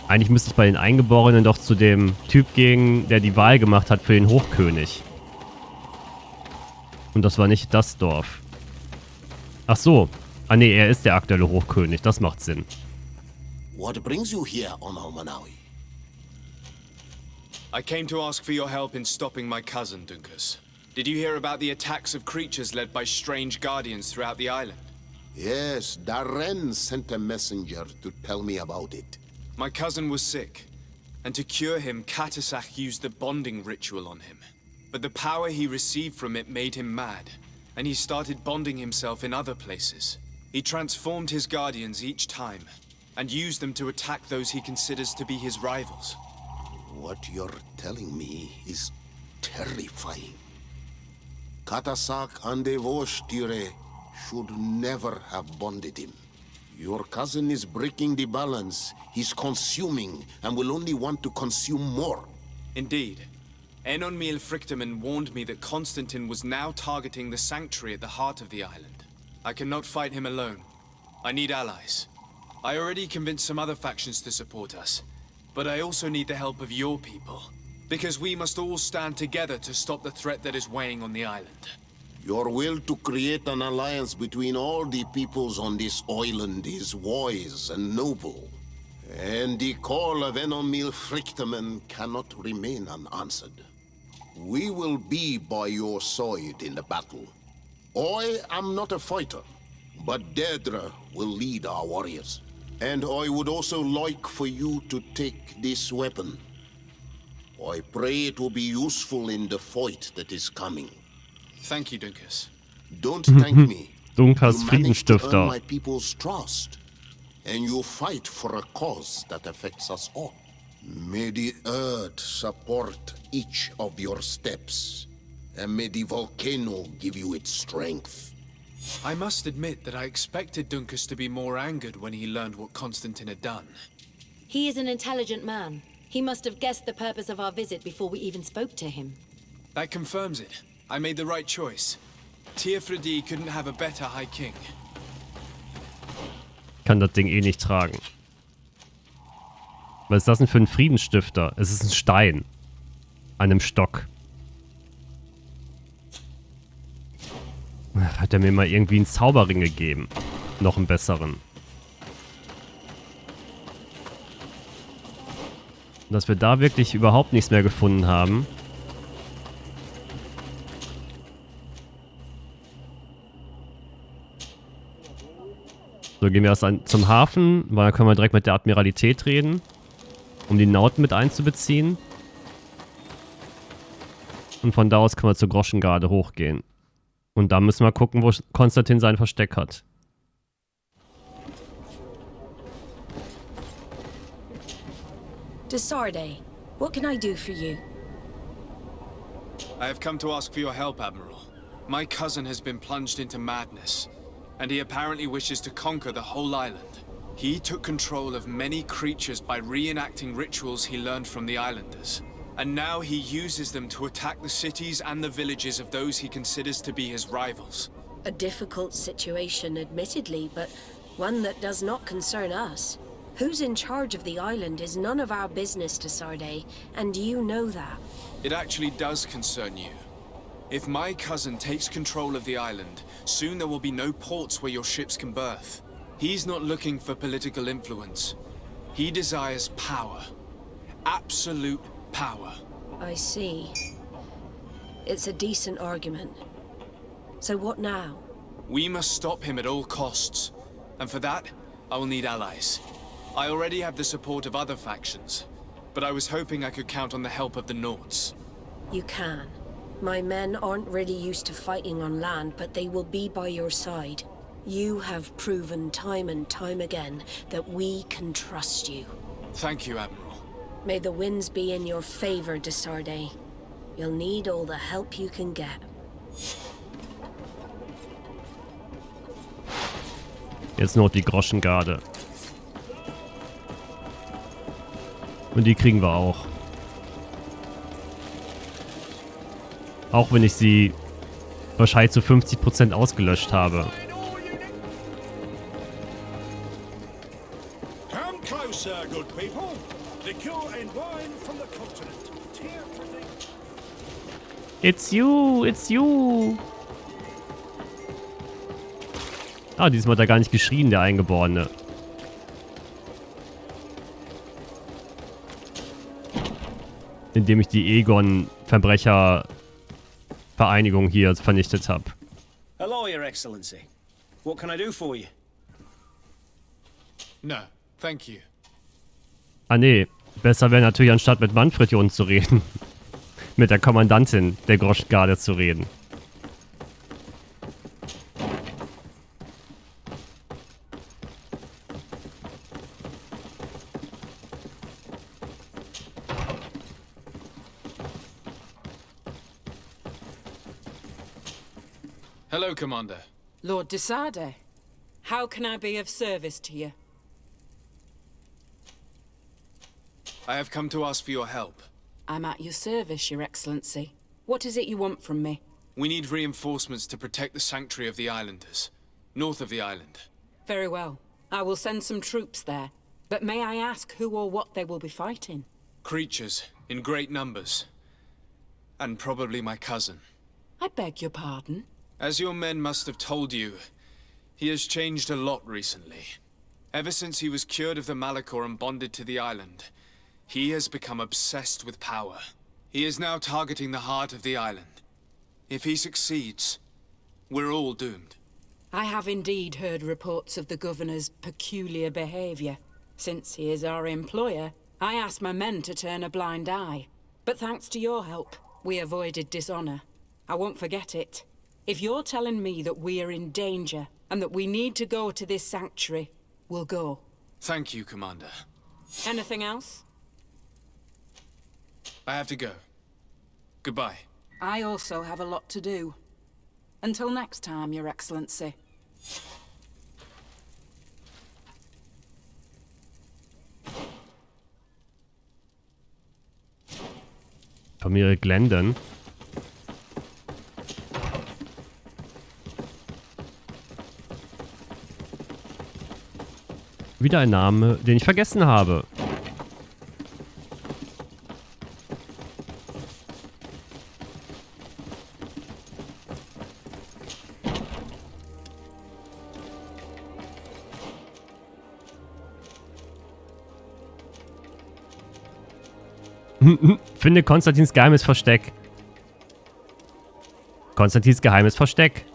Eigentlich müsste ich bei den Eingeborenen doch zu dem Typ gehen, der die Wahl gemacht hat für den Hochkönig. Und das war nicht das Dorf. Ach so. Ah nee, er ist der aktuelle Hochkönig. Das macht Sinn. What brings you here on Almanawi? I came to ask for your help in stopping my cousin, Dunkus. Did you hear about the attacks of creatures led by strange guardians throughout the island? Yes, Darren sent a messenger to tell me about it. My cousin was sick, and to cure him, Katasach used a bonding ritual on him. But the power he received from it made him mad, and he started bonding himself in other places. He transformed his guardians each time, and used them to attack those he considers to be his rivals. What you're telling me is terrifying. Katasak and Devoshire should never have bonded him. Your cousin is breaking the balance. He's consuming and will only want to consume more. Indeed. Enonmil Frichtemann warned me that Constantine was now targeting the sanctuary at the heart of the island. I cannot fight him alone. I need allies. I already convinced some other factions to support us, but I also need the help of your people. Because we must all stand together to stop the threat that is weighing on the island. Your will to create an alliance between all the peoples on this island is wise and noble. And the call of Enonmil Frichtemann cannot remain unanswered. We will be by your side in the battle. I am not a fighter, but Dedra will lead our warriors. And I would also like for you to take this weapon. I pray it will be useful in the fight that is coming. Thank you, Dunkus. Don't thank me. Dunkas You managed to earn Friedensstifter. my people's trust, and you fight for a cause that affects us all. May the earth support each of your steps, and may the volcano give you its strength. I must admit that I expected Dunkus to be more angered when he learned what Constantine had done. He is an intelligent man. He must have guessed the purpose of our visit before we even spoke to him. That confirms it. I made the right choice. Teofredi couldn't have a better High King. Kann das Ding eh nicht tragen. Was ist das denn für ein Friedensstifter? Es ist ein Stein. An einem Stock. Ach, hat er mir mal irgendwie einen Zauberring gegeben. Noch einen besseren. Dass wir da wirklich überhaupt nichts mehr gefunden haben. So, gehen wir erst zum Hafen, weil dann können wir direkt mit der Admiralität reden, um die Nauten mit einzubeziehen. Und von da aus können wir zur Groschengarde hochgehen. Und da müssen wir gucken, wo Konstantin sein Versteck hat. Desarde, what can I do for you? I have come to ask for your help, Admiral. My cousin has been plunged into madness, and he apparently wishes to conquer the whole island. He took control of many creatures by reenacting rituals he learned from the islanders. And now he uses them to attack the cities and the villages of those he considers to be his rivals. A difficult situation, admittedly, but one that does not concern us. Who's in charge of the island is none of our business, Desarde, and you know that. It actually does concern you. If my cousin takes control of the island, soon there will be no ports where your ships can berth. He's not looking for political influence. He desires power. Absolute power. I see. It's a decent argument. So what now? We must stop him at all costs. And for that, I will need allies. I already have the support of other factions, but I was hoping I could count on the help of the Nords. You can. My men aren't really used to fighting on land, but they will be by your side. You have proven time and time again that we can trust you. Thank you, Admiral. May the winds be in your favor, Desarde. You'll need all the help you can get. Jetzt noch die Groschengarde. Und die kriegen wir auch. Auch wenn ich sie wahrscheinlich zu 50% ausgelöscht habe. closer, good people. Liqueur and wine from the continent. Tear for the... It's you, it's you. Ah, diesmal hat er gar nicht geschrien, der Eingeborene. Indem ich die Egon-Verbrecher-Vereinigung hier vernichtet habe. Hello, Your Excellency. What can I do for you? No, thank you. Ah nee, besser wäre natürlich anstatt mit Manfred hier unten zu reden. Mit der Kommandantin der Groschgarde zu reden. Hello, Commander. Lord de Sade, how can I be of service to you? I have come to ask for your help. I'm at your service, Your Excellency. What is it you want from me? We need reinforcements to protect the sanctuary of the islanders, north of the island. Very well. I will send some troops there. But may I ask who or what they will be fighting? Creatures, in great numbers. And probably my cousin. I beg your pardon? As your men must have told you, he has changed a lot recently. Ever since he was cured of the Malachor and bonded to the island, he has become obsessed with power. He is now targeting the heart of the island. If he succeeds, we're all doomed. I have indeed heard reports of the Governor's peculiar behavior. Since he is our employer, I asked my men to turn a blind eye. But thanks to your help, we avoided dishonor. I won't forget it. If you're telling me that we are in danger, and that we need to go to this sanctuary, we'll go. Thank you, Commander. Anything else? I have to go. Goodbye. I also have a lot to do. Until next time, Your Excellency. Familie Glenden. Wieder ein Name, den ich vergessen habe. Finde Konstantins geheimes Versteck. Konstantins geheimes Versteck.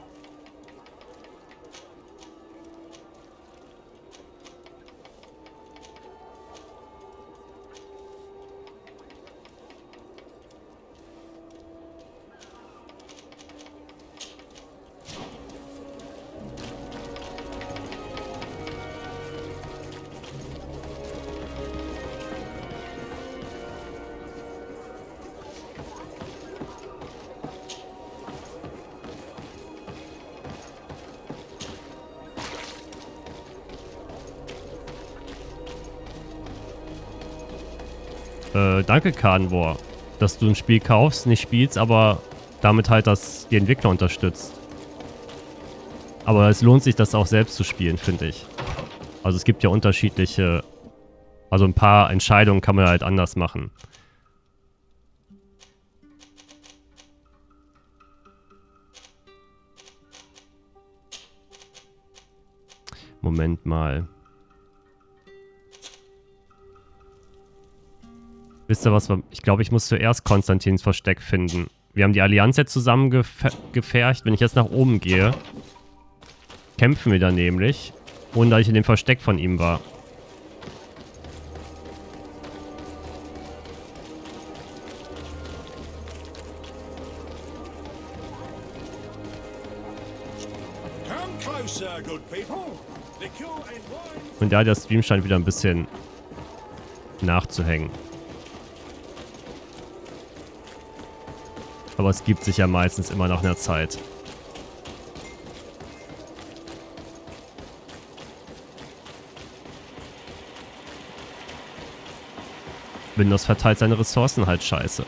Danke, Carnivore, dass du ein Spiel kaufst, nicht spielst, aber damit halt die Entwickler unterstützt. Aber es lohnt sich, das auch selbst zu spielen, finde ich. Also es gibt ja unterschiedliche... Also ein paar Entscheidungen kann man halt anders machen. Moment mal. Wisst ihr was? Ich glaube, ich muss zuerst Konstantins Versteck finden. Wir haben die Allianz jetzt zusammen gefercht. Wenn ich jetzt nach oben gehe, kämpfen wir da nämlich, ohne dass ich in dem Versteck von ihm war. Und da der Stream scheint wieder ein bisschen nachzuhängen. Aber es gibt sich ja meistens immer nach einer Zeit. Windows verteilt seine Ressourcen halt scheiße.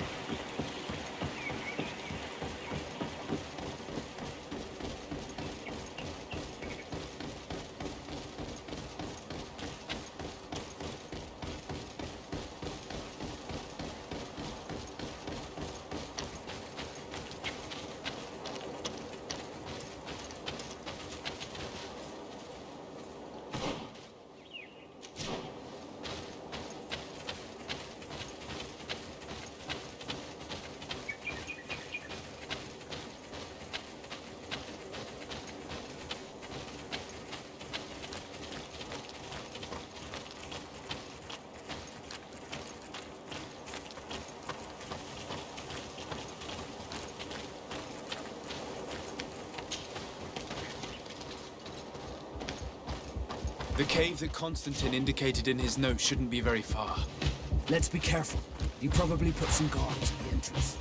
The cave that Constantine indicated in his note shouldn't be very far. Let's be careful. You probably put some guards at the entrance.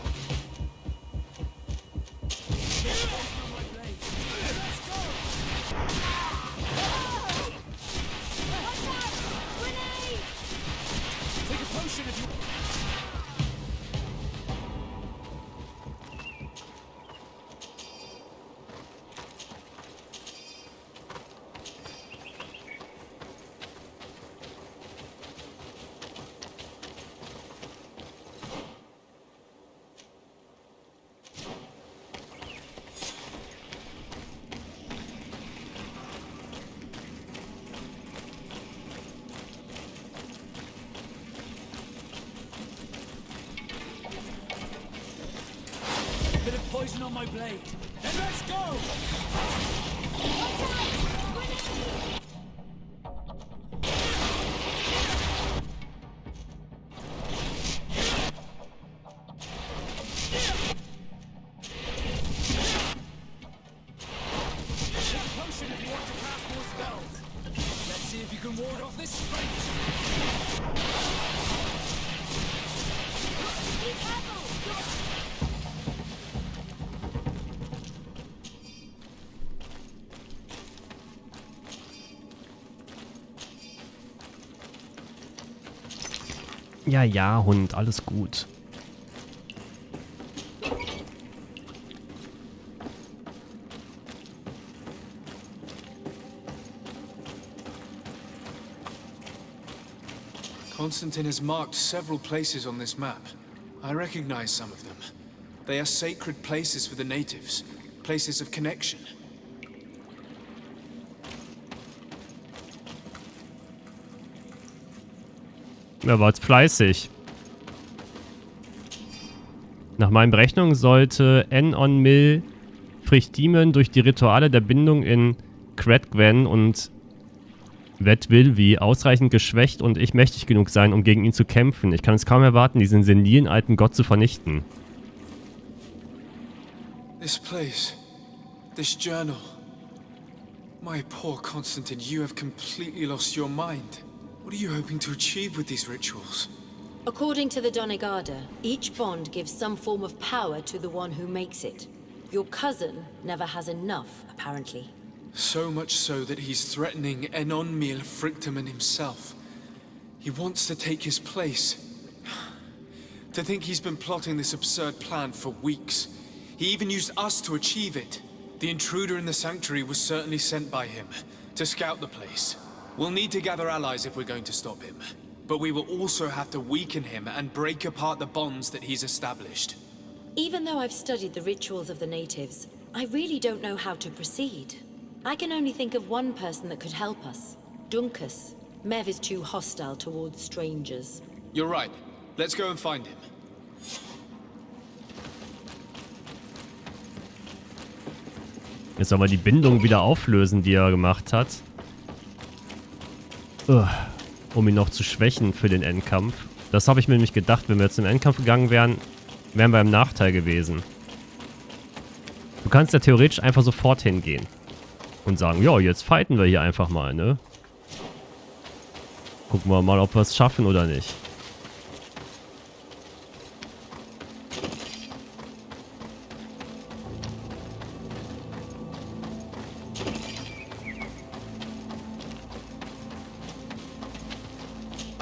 Take a potion if you... Bit of poison on my blade. Then let's go! Take a potion if you want to cast more spells. Let's see if you can ward off this sprite. Ja, ja, Hund, alles gut. Constantine has marked several places on this map. I recognize some of them. They are sacred places for the natives, places of connection. Er war fleißig. Nach meinen Berechnungen sollte N-on Mill Frichtiemen durch die Rituale der Bindung in Credgwen und Wetwilvi ausreichend geschwächt und ich mächtig genug sein, um gegen ihn zu kämpfen. Ich kann es kaum erwarten, diesen senilen alten Gott zu vernichten. This place, this journal. My poor Constantine, you have completely lost your mind. What are you hoping to achieve with these rituals? According to the Donegada, each bond gives some form of power to the one who makes it. Your cousin never has enough, apparently. So much so that he's threatening Enon Frichtemann himself. He wants to take his place. To think he's been plotting this absurd plan for weeks. He even used us to achieve it. The intruder in the sanctuary was certainly sent by him, to scout the place. We'll need to gather allies if we're going to stop him. But we will also have to weaken him and break apart the bonds that he's established. Even though I've studied the rituals of the natives, I really don't know how to proceed. I can only think of one person that could help us. Dunkus. Mev is too hostile towards strangers. You're right. Let's go and find him. Jetzt soll man die Bindung wieder auflösen, die er gemacht hat. Um ihn noch zu schwächen für den Endkampf. Das habe ich mir nämlich gedacht, wenn wir jetzt im Endkampf gegangen wären, wären wir im Nachteil gewesen. Du kannst ja theoretisch einfach sofort hingehen. Und sagen, ja, jetzt fighten wir hier einfach mal, ne? Gucken wir mal, ob wir es schaffen oder nicht.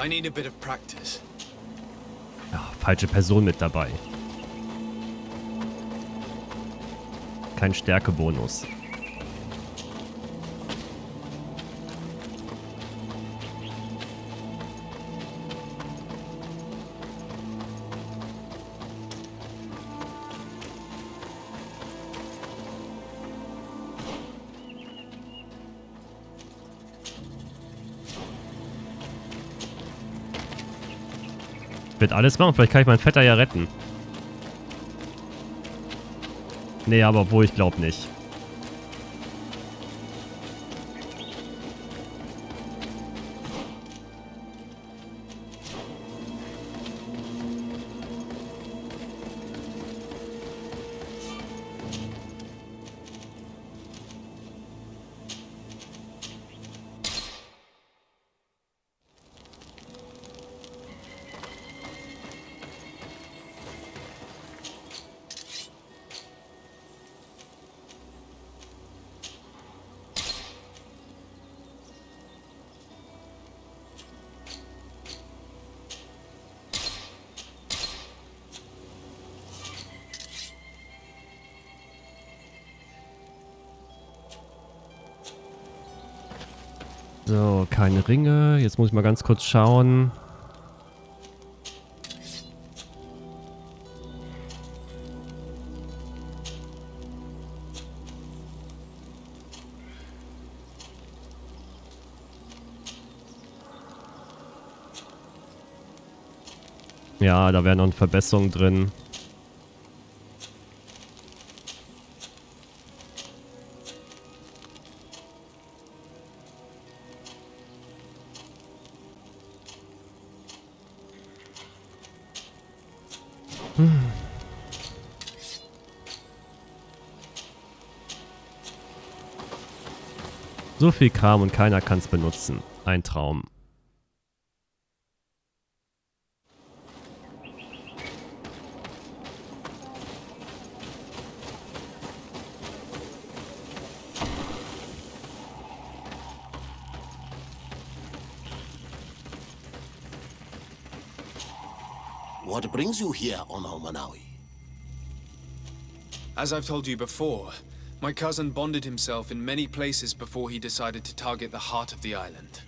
I need a bit of practice. Ja, falsche Person mit dabei. Kein Stärkebonus. Ich werde alles machen. Vielleicht kann ich meinen Vetter ja retten. Nee, aber obwohl, ich glaube nicht. So, keine Ringe. Jetzt muss ich mal ganz kurz schauen. Ja, da wäre noch eine Verbesserung drin. So viel Kram und keiner kann es benutzen. Ein Traum. What brings you here on Almanawi? As I've told you before, my cousin bonded himself in many places before he decided to target the heart of the island.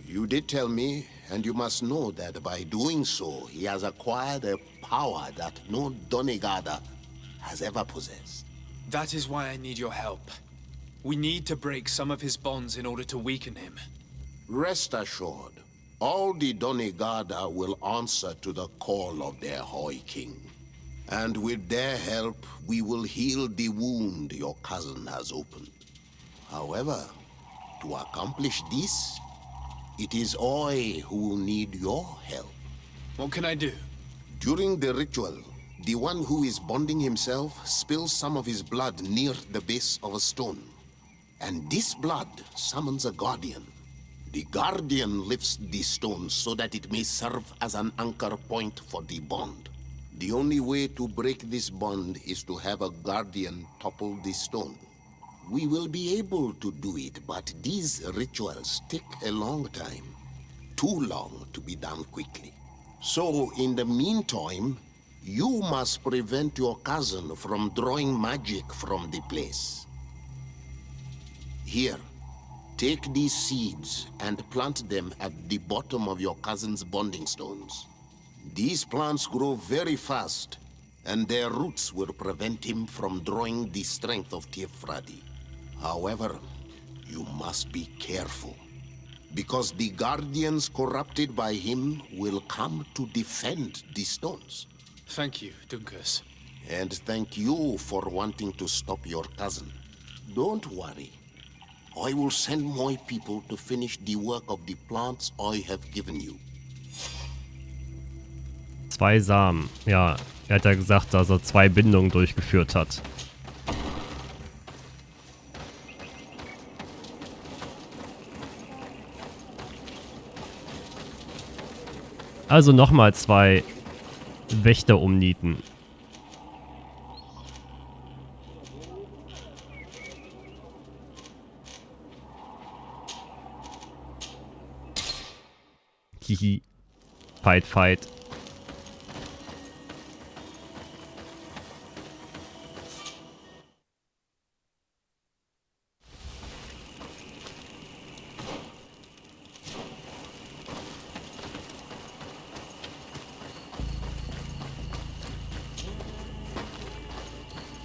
You did tell me, and you must know that by doing so, he has acquired a power that no Donegada has ever possessed. That is why I need your help. We need to break some of his bonds in order to weaken him. Rest assured, all the Donegada will answer to the call of their Hoi King. And with their help, we will heal the wound your cousin has opened. However, to accomplish this, it is I who will need your help. What can I do? During the ritual, the one who is bonding himself spills some of his blood near the base of a stone. And this blood summons a guardian. The guardian lifts the stone so that it may serve as an anchor point for the bond. The only way to break this bond is to have a guardian topple the stone. We will be able to do it, but these rituals take a long time. Too long to be done quickly. So, in the meantime, you must prevent your cousin from drawing magic from the place. Here, take these seeds and plant them at the bottom of your cousin's bonding stones. These plants grow very fast, and their roots will prevent him from drawing the strength of Tiefradi. However, you must be careful, because the guardians corrupted by him will come to defend the stones. Thank you, Dunkus. And thank you for wanting to stop your cousin. Don't worry. I will send my people to finish the work of the plants I have given you. 2 Samen. Ja, er hat ja gesagt, dass er 2 Bindungen durchgeführt hat. Also nochmal 2 Wächter umnieten. Hihi. Fight, fight.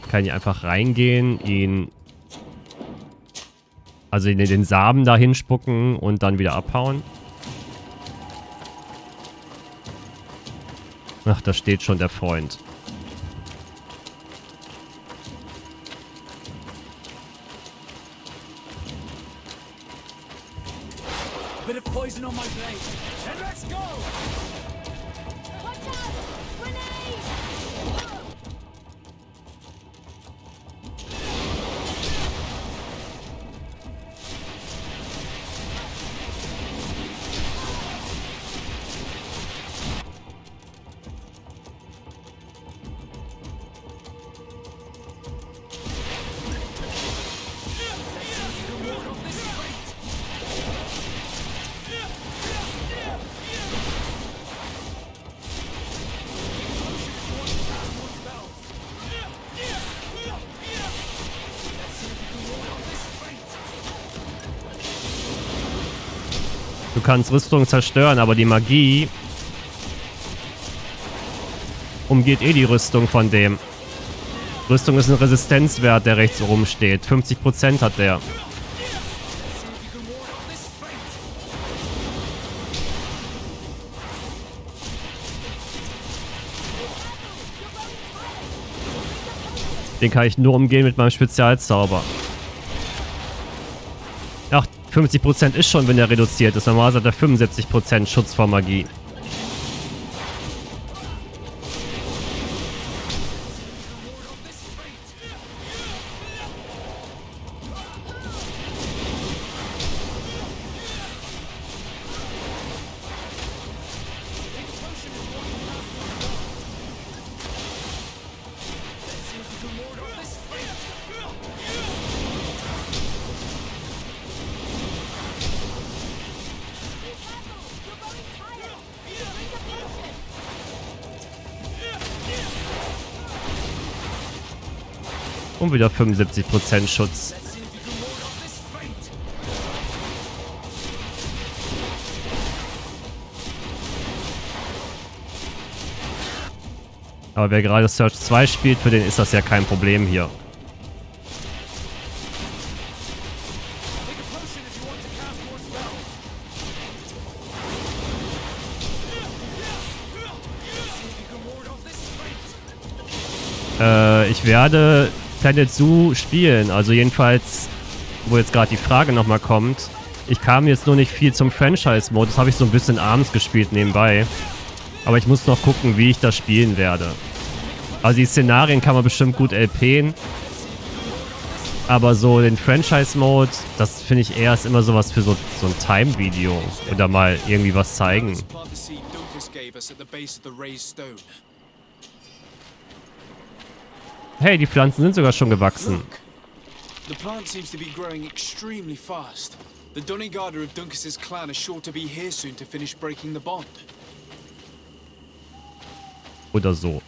Kann ich einfach reingehen, ihn... Also den Samen da hinspucken und dann wieder abhauen? Ach, da steht schon der Freund. Bit of poison on my blade. Then let's go! Watch out! Grenade! Du kannst Rüstung zerstören, aber die Magie umgeht eh die Rüstung von dem. Rüstung ist ein Resistenzwert, der rechts oben steht. 50% hat der. Den kann ich nur umgehen mit meinem Spezialzauber. Ach, 50% ist schon, wenn er reduziert ist. Normalerweise hat er 75% Schutz vor Magie. Und wieder 75% Schutz. Aber wer gerade Search 2 spielt, für den ist das ja kein Problem hier. Ich werde Planet Zoo spielen, also jedenfalls, wo jetzt gerade die Frage nochmal kommt. Ich kam jetzt nur nicht viel zum Franchise-Mode, das habe ich so ein bisschen abends gespielt nebenbei. Aber ich muss noch gucken, wie ich das spielen werde. Also die Szenarien kann man bestimmt gut LPen. Aber so den Franchise-Mode, das finde ich eher ist immer sowas für so ein Time-Video. Oder mal irgendwie was zeigen. Hey, die Pflanzen sind sogar schon gewachsen. The plant seems to be growing extremely fast. The Donigarder of Duncas's clan is sure to be here soon to finish breaking the bond. Oder so.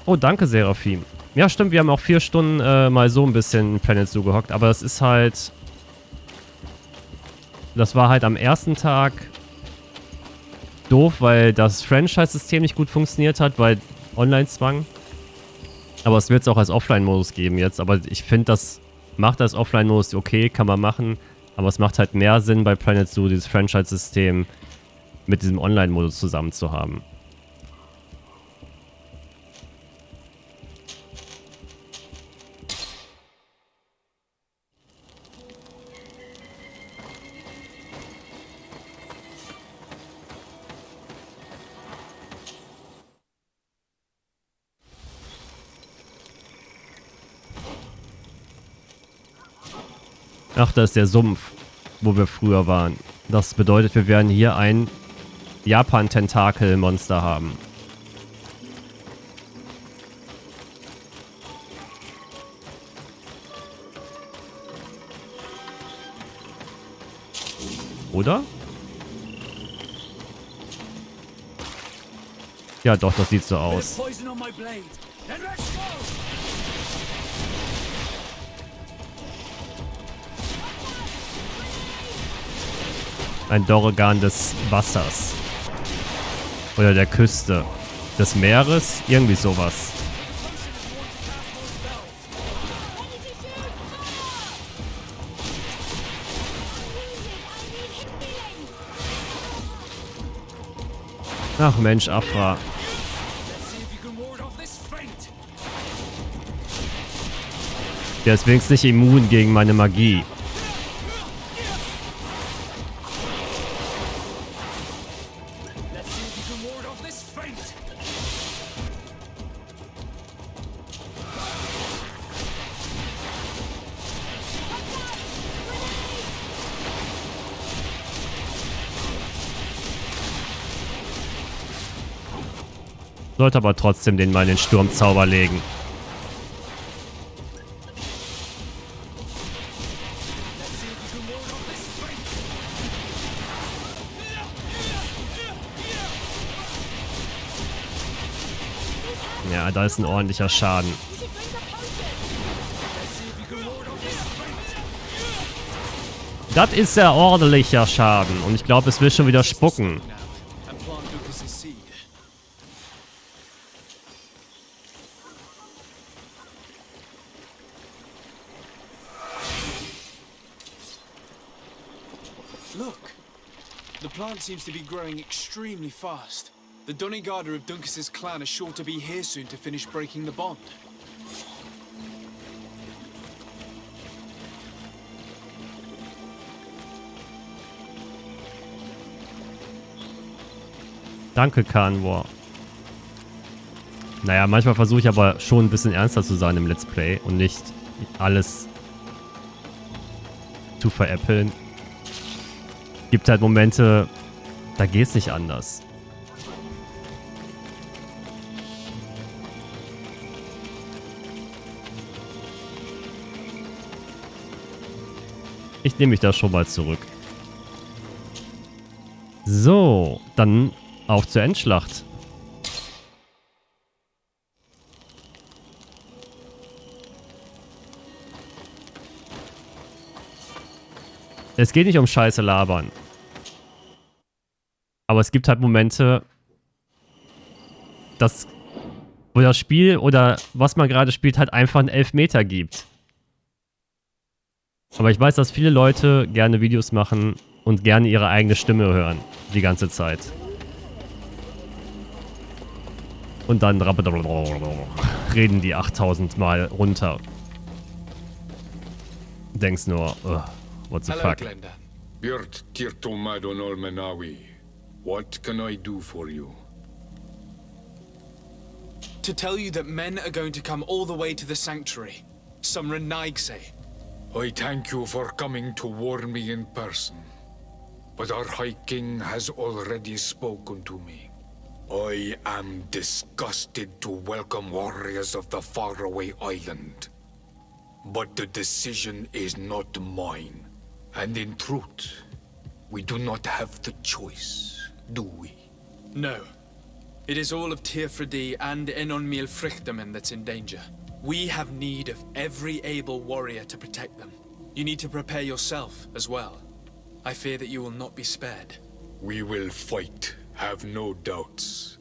Oh, danke, Seraphim. Ja, stimmt, wir haben auch 4 Stunden mal so ein bisschen in Planet Zoo gehockt. Aber das ist halt... Das war halt am ersten Tag doof, weil das Franchise-System nicht gut funktioniert hat, weil Online-Zwang. Aber es wird es auch als Offline-Modus geben jetzt. Aber ich finde, das macht als Offline-Modus okay, kann man machen. Aber es macht halt mehr Sinn bei Planet Zoo, dieses Franchise-System mit diesem Online-Modus zusammen zu haben. Ach, da ist der Sumpf, wo wir früher waren. Das bedeutet, wir werden hier ein Japan-Tentakel-Monster haben. Oder? Ja, doch, das sieht so aus. Ein Dorgan des Wassers. Oder der Küste. Des Meeres. Irgendwie sowas. Ach Mensch, Afra. Der ist wenigstens nicht immun gegen meine Magie. Sollte aber trotzdem den mal in den Sturmzauber legen. Ja, da ist ein ordentlicher Schaden. Das ist ja ordentlicher Schaden. Und ich glaube, es will schon wieder spucken. Look! The plant seems to be growing extremely fast. The Donegada of Dunkus' clan are sure to be here soon to finish breaking the bond. Danke, Kanal. Naja, manchmal versuche ich aber schon ein bisschen ernster zu sein im Let's Play und nicht alles zu veräppeln. Gibt halt Momente, da geht's nicht anders. Ich nehme mich da schon mal zurück. So, dann auf zur Endschlacht. Es geht nicht um Scheiße labern. Aber es gibt halt Momente, wo das Spiel oder was man gerade spielt halt einfach einen Elfmeter gibt. Aber ich weiß, dass viele Leute gerne Videos machen und gerne ihre eigene Stimme hören. Die ganze Zeit. Und dann reden die 8000 Mal runter. Denkst nur, what the fuck. Björt Tirtomadon Olmenawi. What can I do for you? To tell you that men are going to come all the way to the sanctuary. Some Renaigse. I thank you for coming to warn me in person. But our High King has already spoken to me. I am disgusted to welcome warriors of the faraway island. But the decision is not mine. And in truth, we do not have the choice, do we? No. It is all of Tirfredi and Enonmil Frichterman that's in danger. We have need of every able warrior to protect them. You need to prepare yourself as well. I fear that you will not be spared. We will fight, have no doubts.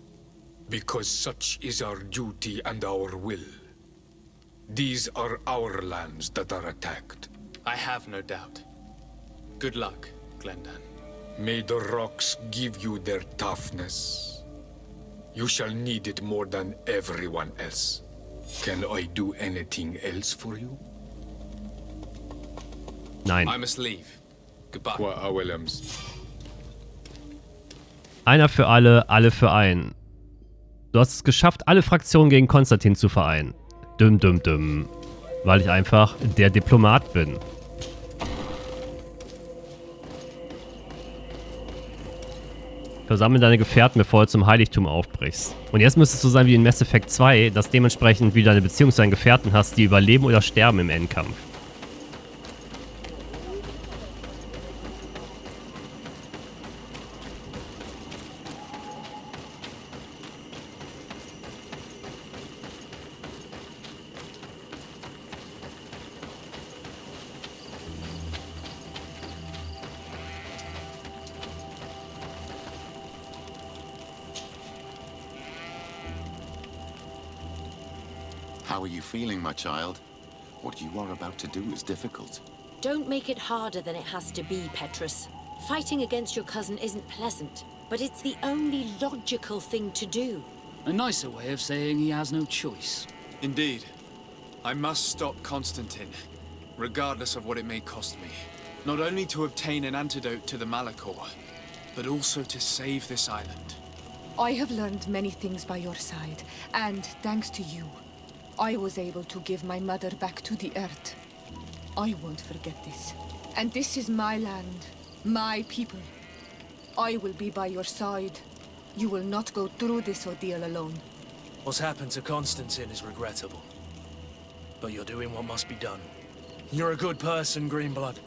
Because such is our duty and our will. These are our lands that are attacked. I have no doubt. Good luck, Glendan. May the rocks give you their toughness. You shall need it more than everyone else. Can I do anything else for you? Nein. I must leave. Goodbye. Einer für alle für einen. Du hast es geschafft, alle Fraktionen gegen Konstantin zu vereinen. Düm, düm, düm. Weil ich einfach der Diplomat bin. Versammle deine Gefährten, bevor du zum Heiligtum aufbrichst. Und jetzt müsste es so sein wie in Mass Effect 2, dass dementsprechend wie du eine Beziehung zu deinen Gefährten hast, die überleben oder sterben im Endkampf. How are you feeling, my child? What you are about to do is difficult. Don't make it harder than it has to be, Petrus. Fighting against your cousin isn't pleasant, but it's the only logical thing to do. A nicer way of saying he has no choice. Indeed. I must stop Constantine, regardless of what it may cost me. Not only to obtain an antidote to the Malachor, but also to save this island. I have learned many things by your side, and thanks to you, I was able to give my mother back to the earth. I won't forget this. And this is my land, my people. I will be by your side. You will not go through this ordeal alone. What's happened to Constantine is regrettable. But you're doing what must be done. You're a good person, Greenblood.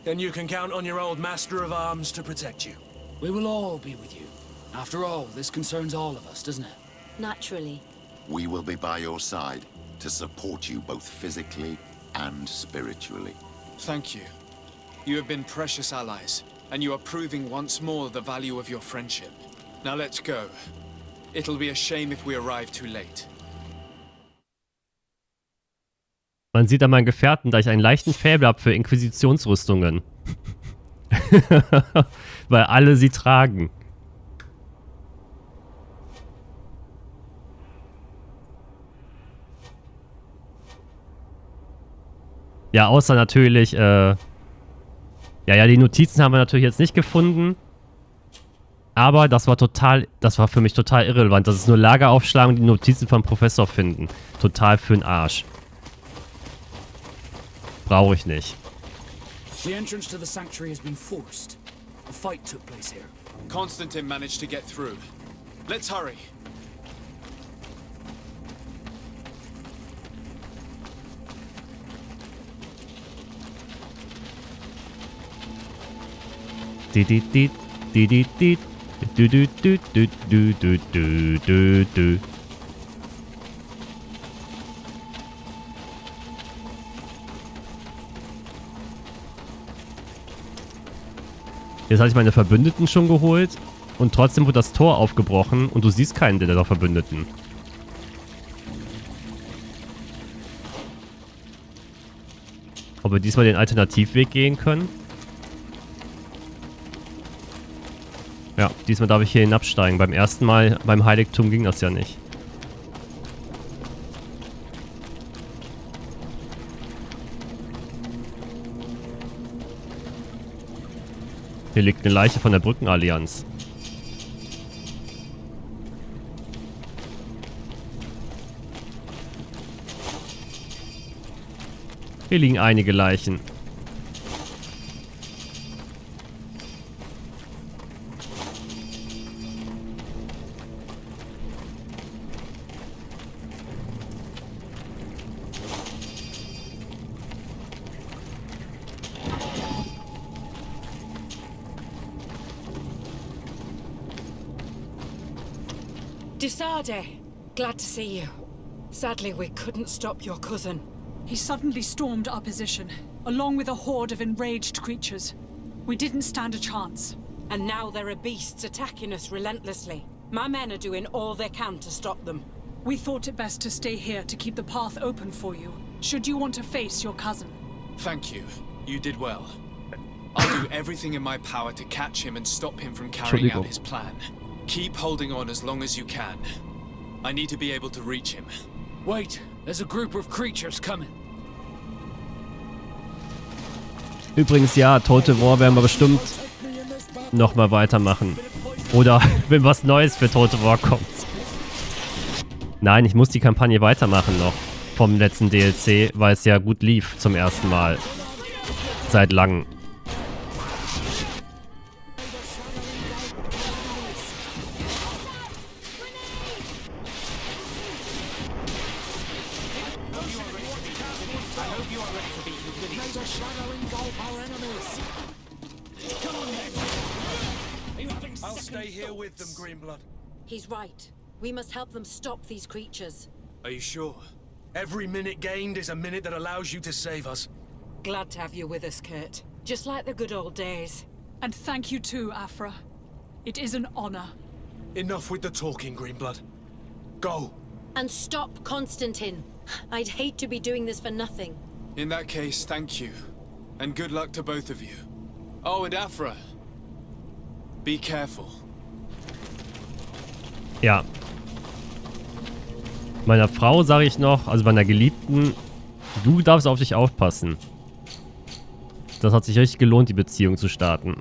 And you can count on your old master of arms to protect you. We will all be with you. After all, this concerns all of us, doesn't it? Naturally. We will be by your side to support you both physically and spiritually. Thank you. You have been precious allies, and you are proving once more the value of your friendship. Now let's go. It'll be a shame if we arrive too late. Man sieht an meinen Gefährten, da ich einen leichten Faible habe für Inquisitionsrüstungen. Weil alle sie tragen. Ja, außer natürlich, ja, die Notizen haben wir natürlich jetzt nicht gefunden. Aber das war für mich total irrelevant. Das ist nur Lager aufschlagen und die Notizen vom Professor finden. Total für'n Arsch. Brauche ich nicht. The entrance to the sanctuary has been forced. A fight took place here. Constantine managed to get through. Let's hurry. Jetzt hatte ich meine Verbündeten schon geholt und trotzdem wurde das Tor aufgebrochen und du siehst keinen der Verbündeten. Ob wir diesmal den Alternativweg gehen können? Ja, diesmal darf ich hier hinabsteigen. Beim ersten Mal beim Heiligtum ging das ja nicht. Hier liegt eine Leiche von der Brückenallianz. Hier liegen einige Leichen. Desade, glad to see you. Sadly, we couldn't stop your cousin. He suddenly stormed our position, along with a horde of enraged creatures. We didn't stand a chance. And now there are beasts attacking us relentlessly. My men are doing all they can to stop them. We thought it best to stay here to keep the path open for you, should you want to face your cousin. Thank you. You did well. I'll do everything in my power to catch him and stop him from carrying out his plan. Keep holding on as long as you can. I need to be able to reach him. Wait, there's a group of creatures coming. Übrigens, ja, Total War werden wir bestimmt nochmal weitermachen. Oder wenn was Neues für Total War kommt. Nein, ich muss die Kampagne weitermachen noch. Vom letzten DLC, weil es ja gut lief zum ersten Mal. Seit langem. He's right. We must help them stop these creatures. Are you sure? Every minute gained is a minute that allows you to save us. Glad to have you with us, Kurt. Just like the good old days. And thank you too, Afra. It is an honor. Enough with the talking, Greenblood. Go. And stop Constantine. I'd hate to be doing this for nothing. In that case, thank you. And good luck to both of you. Oh, and Afra. Be careful. Ja. Meiner Frau sage ich noch, also meiner Geliebten, du darfst auf dich aufpassen. Das hat sich richtig gelohnt, die Beziehung zu starten.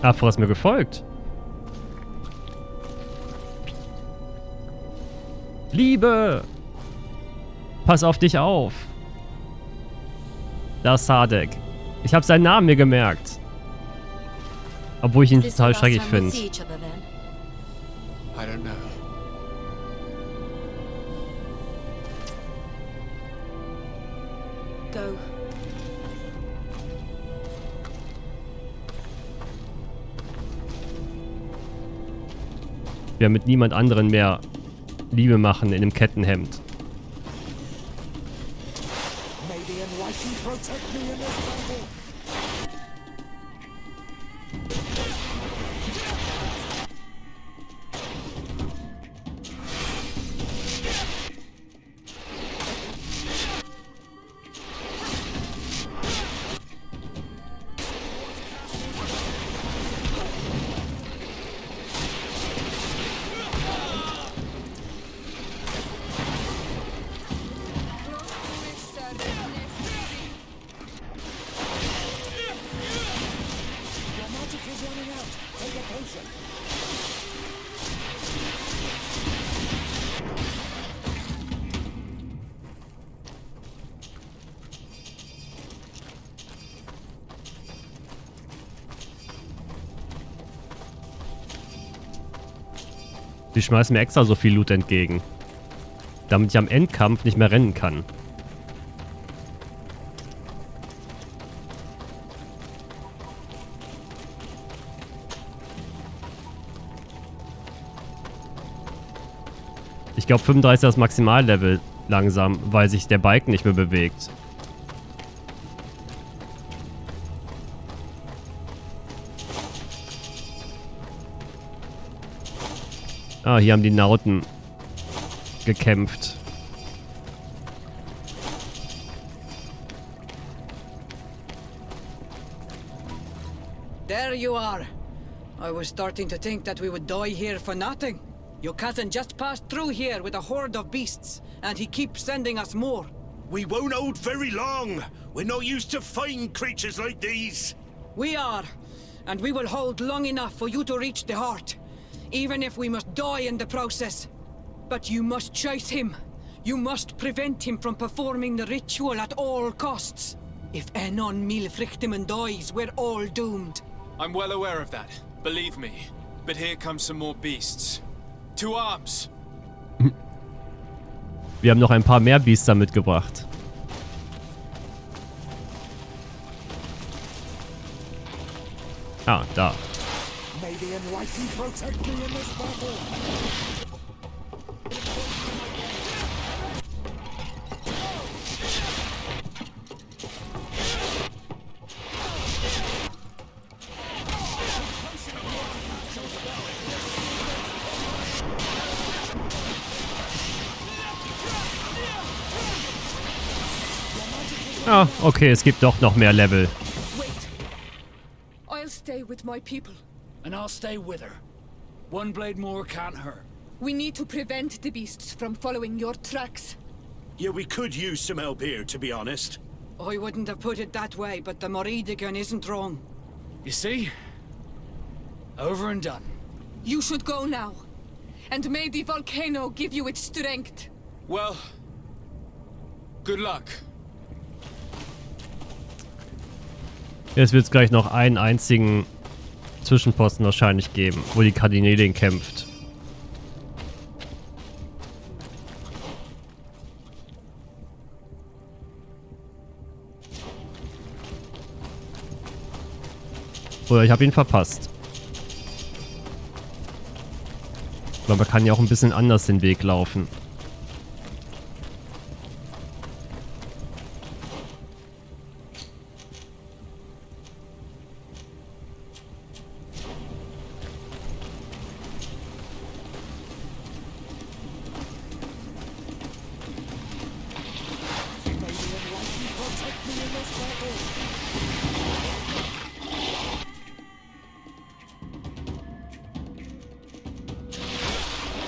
Afro ist mir gefolgt. Liebe! Pass auf dich auf. Da ist Sadek. Ich habe seinen Namen mir gemerkt. Obwohl ich ihn total schrecklich finde. I don't know. Go. Wir mit niemand anderen mehr Liebe machen in einem Kettenhemd. Die schmeißen mir extra so viel Loot entgegen. Damit ich am Endkampf nicht mehr rennen kann. Ich glaube 35 ist das Maximallevel langsam, weil sich der Balken nicht mehr bewegt. Ah, hier haben die Nauten gekämpft. There you are. I was starting to think that we would die here for nothing. Your cousin just passed through here with a horde of beasts, and he keeps sending us more. We won't hold very long. We're not used to fighting creatures like these. We are, and we will hold long enough for you to reach the heart. Even if we must die in the process. But you must chase him. You must prevent him from performing the ritual at all costs. If Enon Milfrichtemann dies, we're all doomed. I'm well aware of that, believe me. But here come some more beasts. To arms! Wir haben noch ein paar mehr Biester mitgebracht. Ah, da. May the Enlightened protect me in this battle. Ah, okay, es gibt doch noch mehr Level. Wait. I'll stay with my people. And I'll stay with her. One blade more can't hurt. We need to prevent the beasts from following your tracks. Yeah, we could use some help here, to be honest. I wouldn't have put it that way, but the Moridigan isn't wrong. You see? Over and done. You should go now. And may the volcano give you its strength. Well, good luck. Jetzt wird es gleich noch einen einzigen Zwischenposten wahrscheinlich geben, wo die Kardinälin kämpft. Oder ich habe ihn verpasst. Aber man kann ja auch ein bisschen anders den Weg laufen.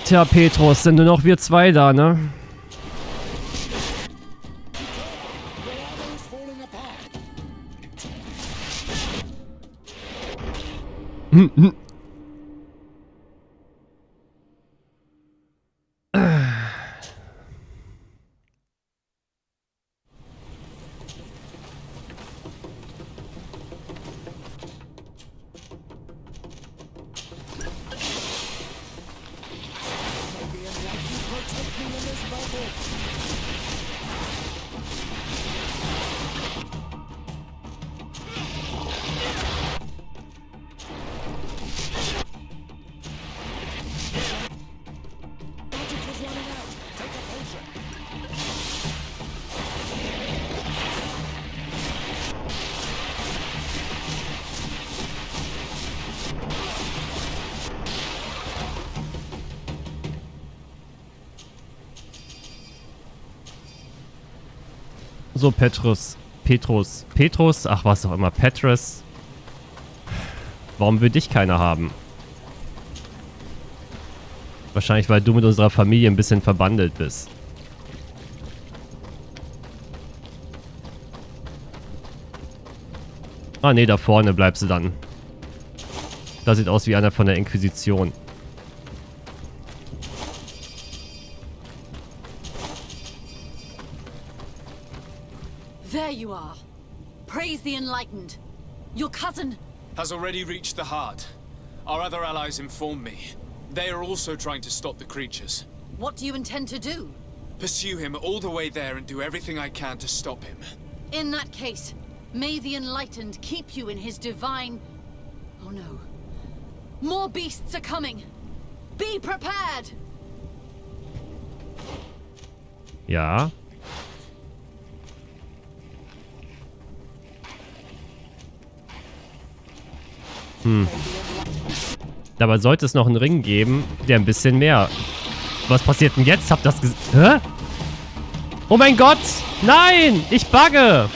Tja, Petrus, sind nur noch wir zwei da, ne? So, Petrus, ach was auch immer, Petrus. Warum will dich keiner haben? Wahrscheinlich, weil du mit unserer Familie ein bisschen verbandelt bist. Ah ne, da vorne bleibst du dann. Das sieht aus wie einer von der Inquisition. There you are. Praise the Enlightened. Your cousin has already reached the heart. Our other allies informed me. They are also trying to stop the creatures. What do you intend to do? Pursue him all the way there and do everything I can to stop him. In that case, may the Enlightened keep you in his divine... Oh no. More beasts are coming. Be prepared! Ja. Dabei sollte es noch einen Ring geben, der ein bisschen mehr... Was passiert denn jetzt? Hab das gesehen? Hä? Oh mein Gott! Nein! Ich bugge!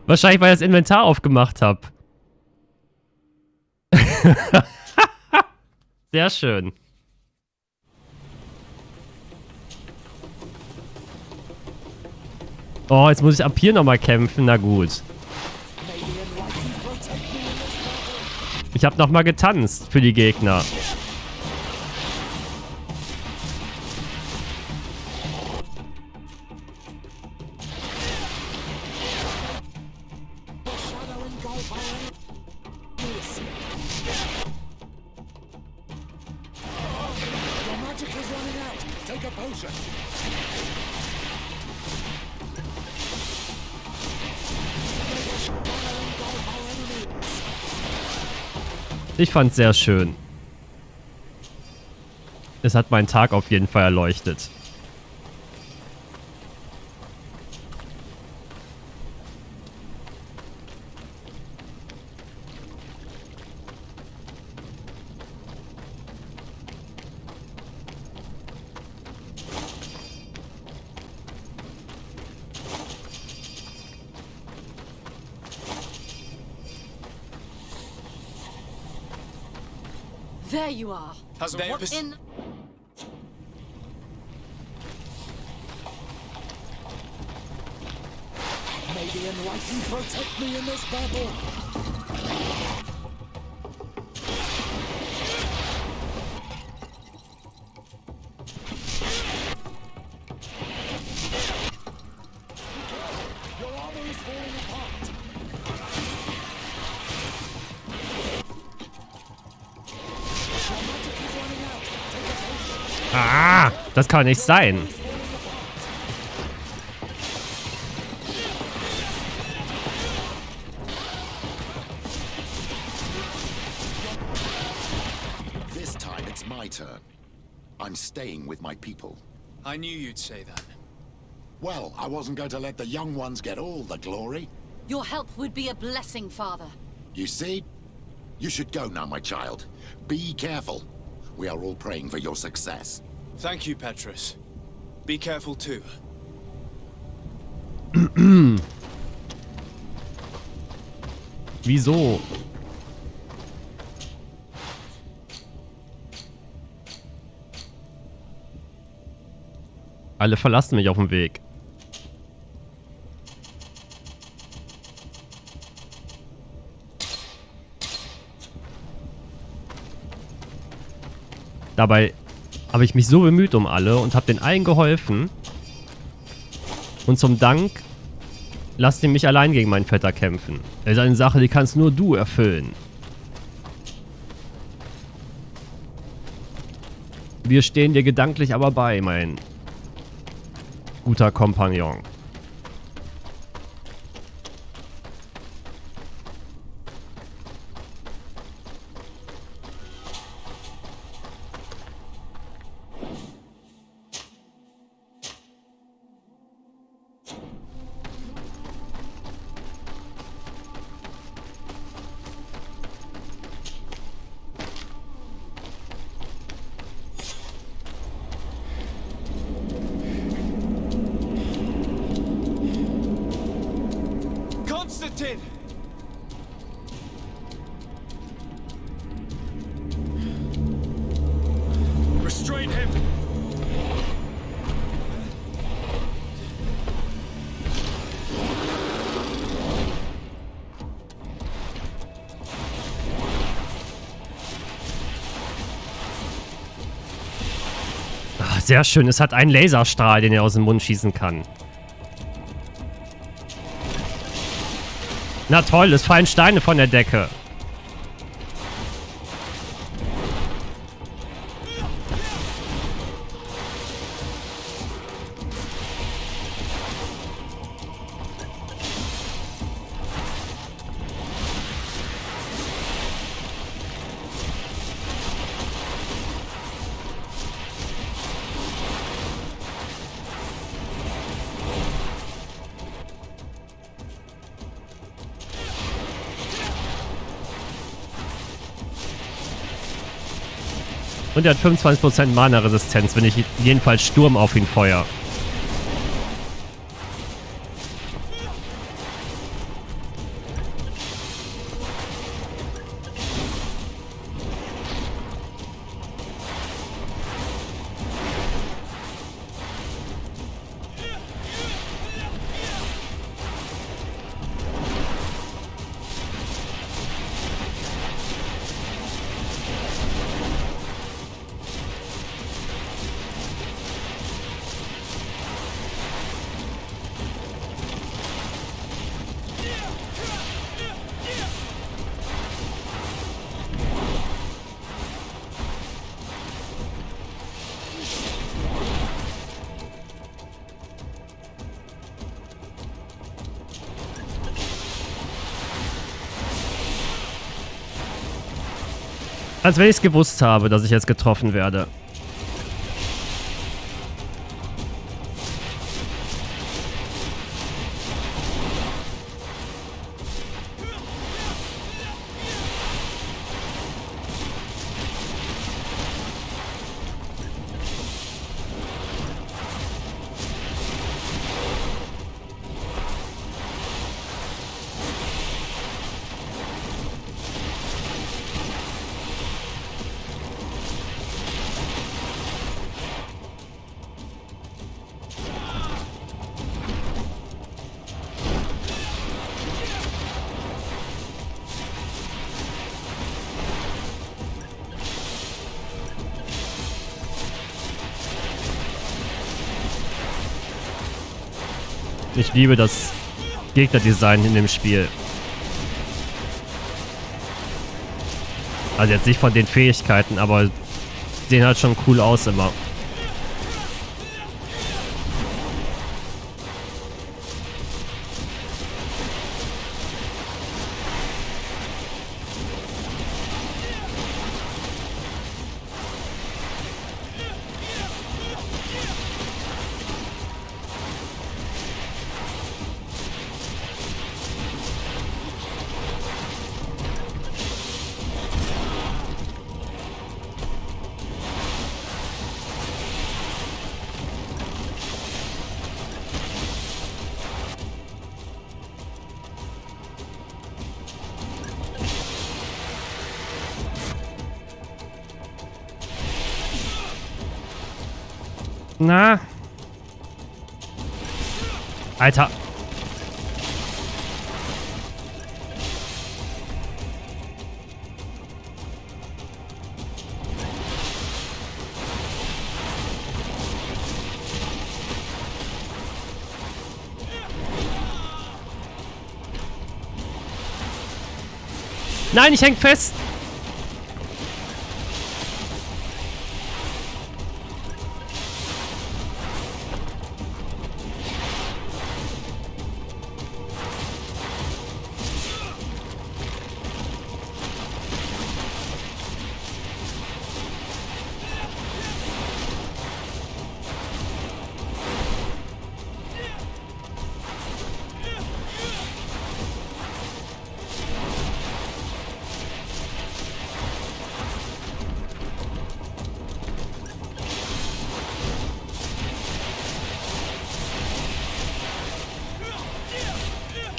Wahrscheinlich, weil ich das Inventar aufgemacht habe. Sehr schön. Oh, jetzt muss ich ab hier nochmal kämpfen. Na gut. Ich habe nochmal getanzt für die Gegner. Ich fand's sehr schön. Es hat meinen Tag auf jeden Fall erleuchtet. There you are. Has What in... May the Enlightened protect me in this battle. Your armor is falling apart. Ah, das kann nicht sein. This time it's my turn. I'm staying with my people. I knew you'd say that. Well, I wasn't going to let the young ones get all the glory. Your help would be a blessing, Father. You see? You should go now, my child. Be careful. We are all praying for your success. Thank you, Petrus. Be careful too. Wieso? Alle verlassen mich auf dem Weg. Dabei habe ich mich so bemüht um alle und habe den allen geholfen. Und zum Dank lasst ihr mich allein gegen meinen Vetter kämpfen. Das ist eine Sache, die kannst nur du erfüllen. Wir stehen dir gedanklich aber bei, mein guter Kompagnon. Konstantin! Restrain him! Ach, sehr schön. Es hat einen Laserstrahl, den er aus dem Mund schießen kann. Na toll, es fallen Steine von der Decke. Und er hat 25% Mana-Resistenz, wenn ich jedenfalls Sturm auf ihn feuer. Als wenn ich es gewusst habe, dass ich jetzt getroffen werde. Ich liebe das Gegnerdesign in dem Spiel. Also jetzt nicht von den Fähigkeiten, aber sehen halt schon cool aus immer. Na. Alter. Nein, ich häng fest!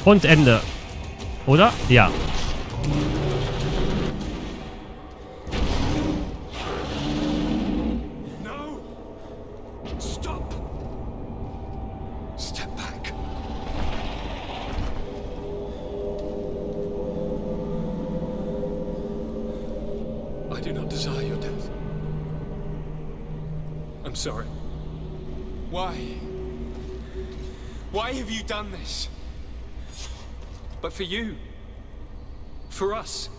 Und Ende. Oder? Ja. No! Stop! Step back. I do not desire your death. I'm sorry. Why? Why have you done this? But for you. For us.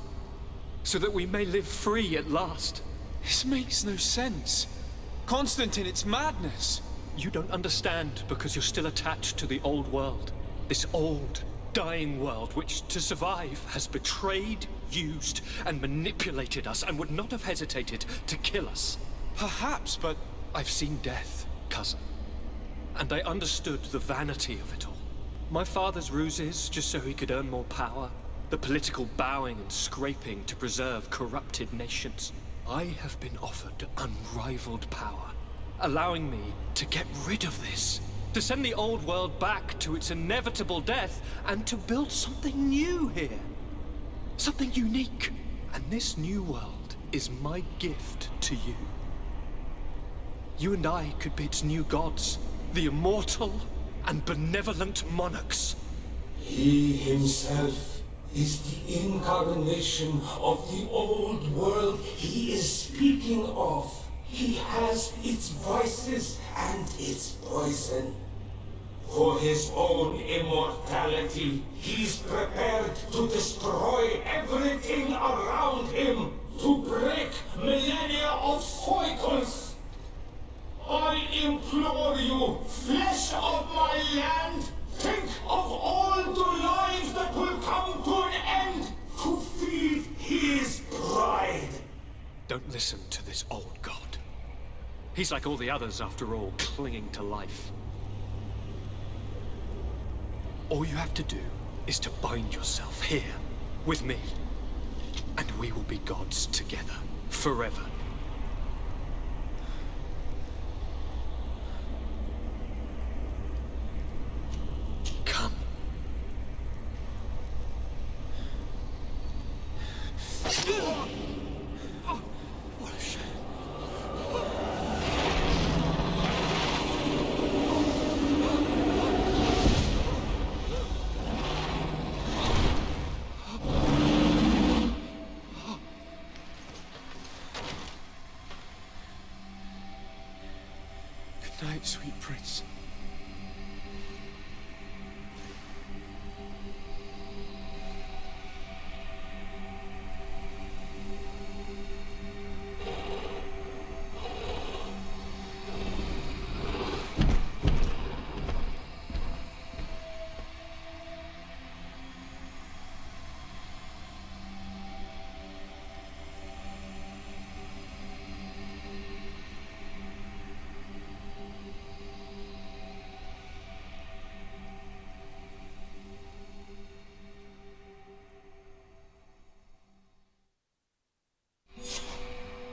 So that we may live free at last. This makes no sense. Constantine, it's madness. You don't understand because you're still attached to the old world. This old, dying world which, to survive, has betrayed, used, and manipulated us and would not have hesitated to kill us. Perhaps, but I've seen death, cousin. And I understood the vanity of it all. My father's ruses just so he could earn more power. The political bowing and scraping to preserve corrupted nations. I have been offered unrivaled power, allowing me to get rid of this. To send the old world back to its inevitable death and to build something new here. Something unique. And this new world is my gift to you. You and I could be its new gods. The immortal and benevolent monarchs. He himself is the incarnation of the old world he is speaking of. He has its vices and its poison. For his own immortality, he's prepared to destroy everything around him, to break millennia of cycles. I implore you, flesh of my land, think of all the lives that will come to an end to feed his pride. Don't listen to this old god. He's like all the others, after all, clinging to life. All you have to do is to bind yourself here, with me. And we will be gods together, forever. Come. What a shame. Good night, sweet prince.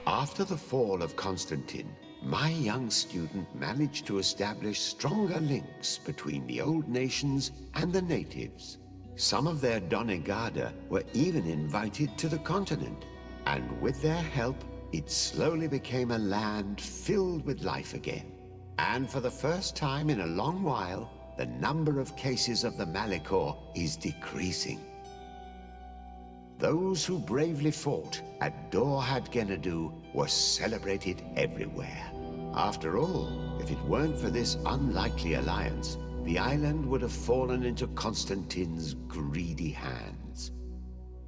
After the fall of Constantine, my young student managed to establish stronger links between the old nations and the natives. Some of their Donegada were even invited to the continent, and with their help, it slowly became a land filled with life again. And for the first time in a long while, the number of cases of the Malichor is decreasing. Those who bravely fought at Dorhad Genadu were celebrated everywhere. After all, if it weren't for this unlikely alliance, the island would have fallen into Constantine's greedy hands.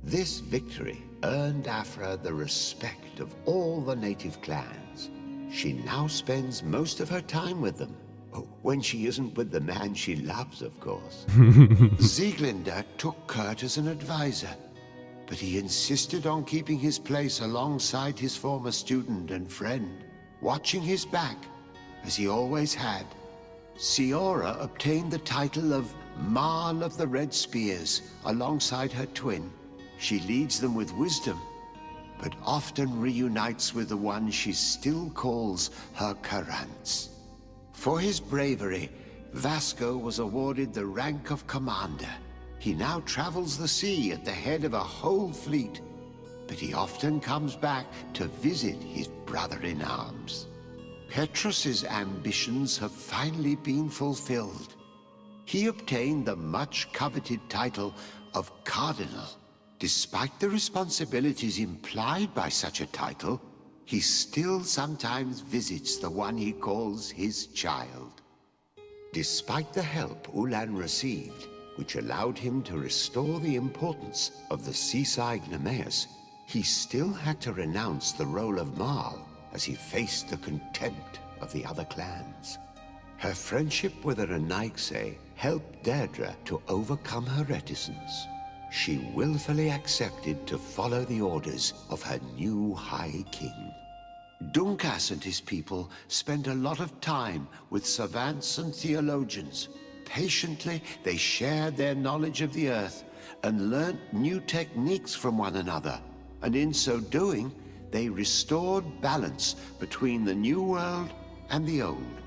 This victory earned Afra the respect of all the native clans. She now spends most of her time with them. When she isn't with the man she loves, of course. Sieglinde took Kurt as an advisor, but he insisted on keeping his place alongside his former student and friend, watching his back, as he always had. Siora obtained the title of Marl of the Red Spears alongside her twin. She leads them with wisdom, but often reunites with the one she still calls her Karants. For his bravery, Vasco was awarded the rank of commander. He now travels the sea at the head of a whole fleet, but he often comes back to visit his brother-in-arms. Petrus's ambitions have finally been fulfilled. He obtained the much-coveted title of Cardinal. Despite the responsibilities implied by such a title, he still sometimes visits the one he calls his child. Despite the help Ulan received, which allowed him to restore the importance of the seaside Nemeus, he still had to renounce the role of Marl as he faced the contempt of the other clans. Her friendship with Aranaikse helped Deirdre to overcome her reticence. She willfully accepted to follow the orders of her new High King. Dunkas and his people spent a lot of time with savants and theologians. Patiently, they shared their knowledge of the Earth and learnt new techniques from one another. And in so doing, they restored balance between the New World and the Old.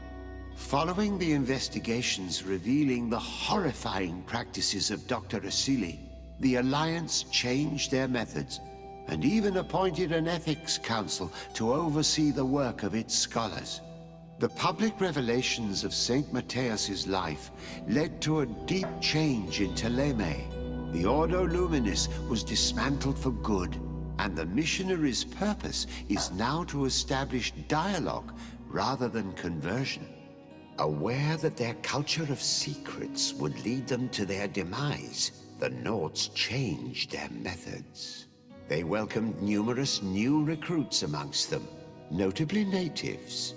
Following the investigations revealing the horrifying practices of Dr. Asili, the Alliance changed their methods and even appointed an ethics council to oversee the work of its scholars. The public revelations of Saint Matthias's life led to a deep change in Teleme. The Ordo Luminis was dismantled for good, and the missionaries' purpose is now to establish dialogue rather than conversion. Aware that their culture of secrets would lead them to their demise, the Nords changed their methods. They welcomed numerous new recruits amongst them, notably natives.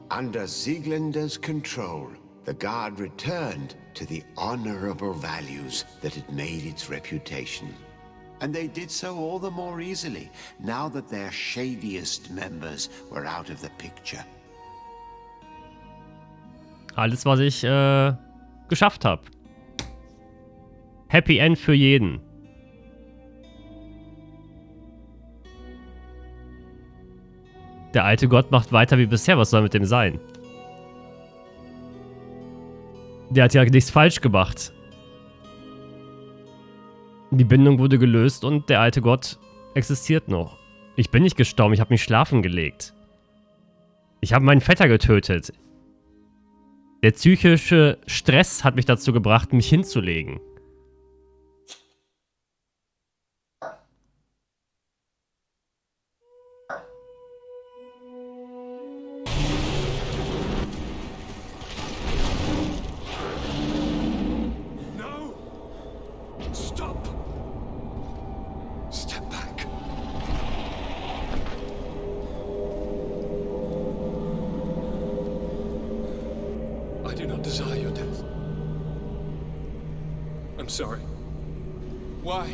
Under Sieglinde's control, the Guard returned to the honorable values that had made its reputation. And they did so all the more easily, now that their shadiest members were out of the picture. Alles, was ich geschafft habe. Happy End für jeden. Der alte Gott macht weiter wie bisher. Was soll mit dem sein? Der hat ja nichts falsch gemacht. Die Bindung wurde gelöst und der alte Gott existiert noch. Ich bin nicht gestorben, ich habe mich schlafen gelegt. Ich habe meinen Vetter getötet. Der psychische Stress hat mich dazu gebracht, mich hinzulegen. Sorry. Why?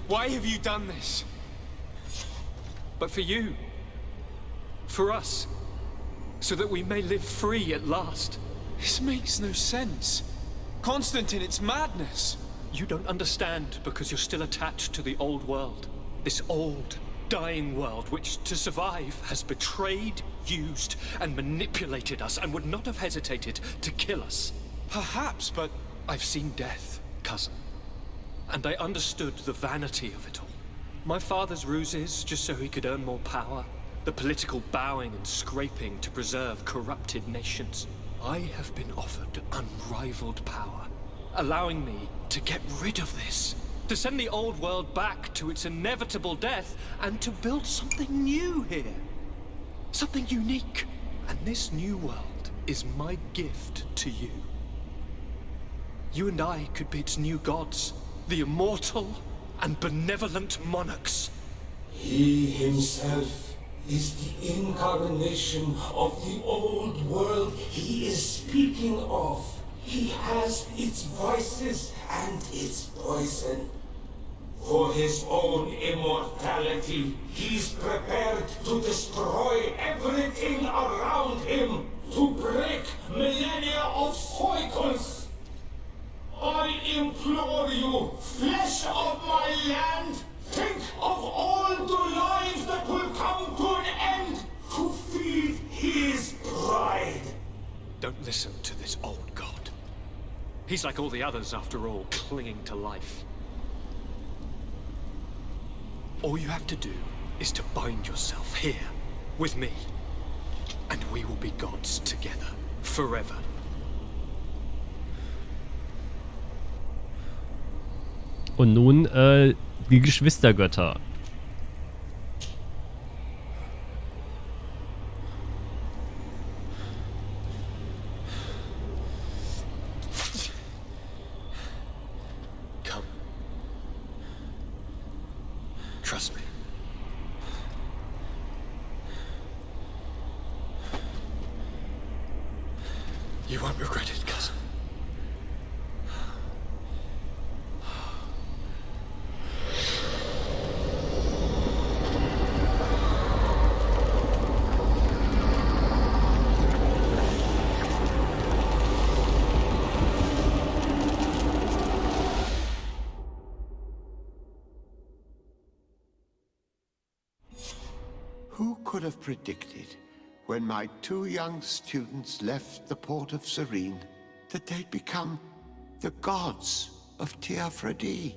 Why have you done this? But for you. For us. So that we may live free at last. This makes no sense. Constantine, it's madness. You don't understand because you're still attached to the old world. This old, dying world which, to survive, has betrayed, used, and manipulated us and would not have hesitated to kill us. Perhaps, but I've seen death, cousin, and I understood the vanity of it all. My father's ruses just so he could earn more power, the political bowing and scraping to preserve corrupted nations. I have been offered unrivaled power, allowing me to get rid of this, to send the old world back to its inevitable death, and to build something new here. Something unique. And this new world is my gift to you. You and I could be its new gods, The immortal and benevolent monarchs. He himself is the incarnation of the old world he is speaking of. He has its vices and its poison. For his own immortality, he's prepared to destroy everything around him, to break millennia of cycles. I implore you, flesh of my land, think of all the lives that will come to an end to feed his pride. Don't listen to this old god. He's like all the others, after all, clinging to life. All you have to do is to bind yourself here, with me. And we will be gods together, forever. Und nun, die Geschwistergötter. Trust me. You won't regret it, cousin. Who could have predicted, when my 2 young students left the port of Serene, that they'd become the gods of Teofredi,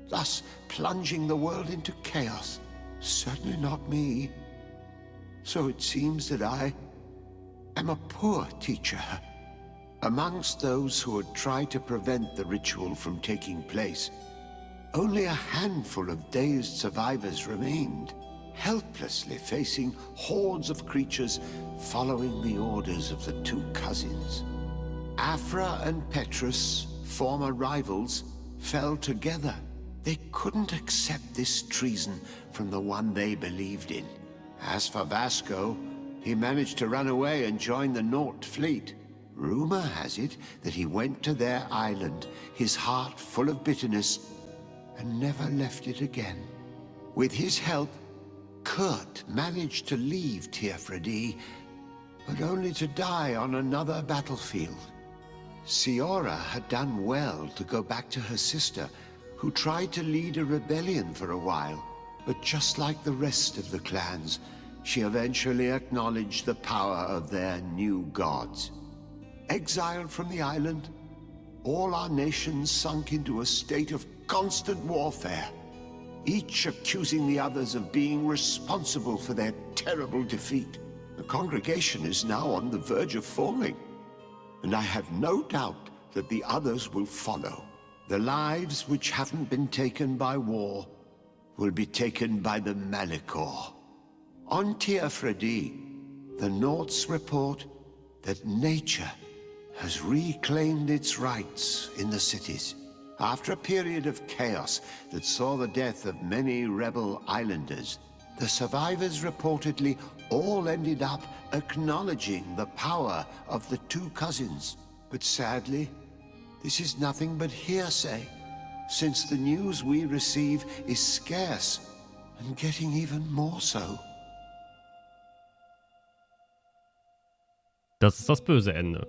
thus plunging the world into chaos? Certainly not me. So it seems that I am a poor teacher. Amongst those who had tried to prevent the ritual from taking place, only a handful of dazed survivors remained, helplessly facing hordes of creatures following the orders of the 2 cousins. Afra and Petrus, former rivals, fell together. They couldn't accept this treason from the one they believed in. As for Vasco, he managed to run away and join the Nort fleet. Rumor has it that he went to their island, his heart full of bitterness, and never left it again. With his help, Kurt managed to leave Teofredi, but only to die on another battlefield. Siora had done well to go back to her sister, who tried to lead a rebellion for a while, but just like the rest of the clans, she eventually acknowledged the power of their new gods. Exiled from the island, all our nations sunk into a state of constant warfare, each accusing the others of being responsible for their terrible defeat. The congregation is now on the verge of falling, and I have no doubt that the others will follow. The lives which haven't been taken by war will be taken by the Malicor. On Teofredi, the Norts report that nature has reclaimed its rights in the cities. After a period of chaos that saw the death of many rebel islanders, the survivors reportedly all ended up acknowledging the power of the 2 cousins. But sadly, this is nothing but hearsay, since the news we receive is scarce and getting even more so. Das ist das böse Ende.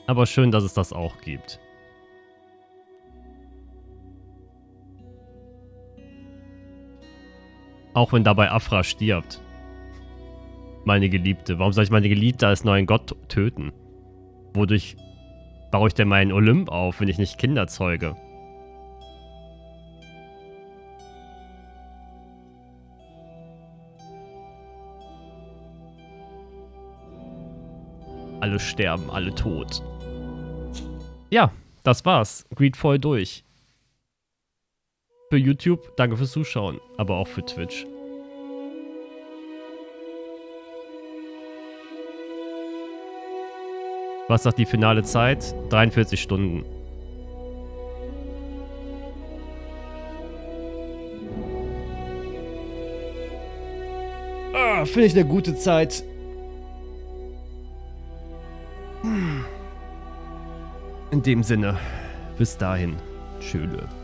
Aber schön, dass es das auch gibt. Auch wenn dabei Afra stirbt. Meine Geliebte. Warum soll ich meine Geliebte als neuen Gott töten? Wodurch baue ich denn meinen Olymp auf, wenn ich nicht Kinder zeuge? Alle sterben, alle tot. Ja, das war's. Greedfall durch. Für YouTube, danke fürs Zuschauen, aber auch für Twitch. Was sagt die finale Zeit? 43 Stunden. Ah, finde ich eine gute Zeit. In dem Sinne, bis dahin, tschüss.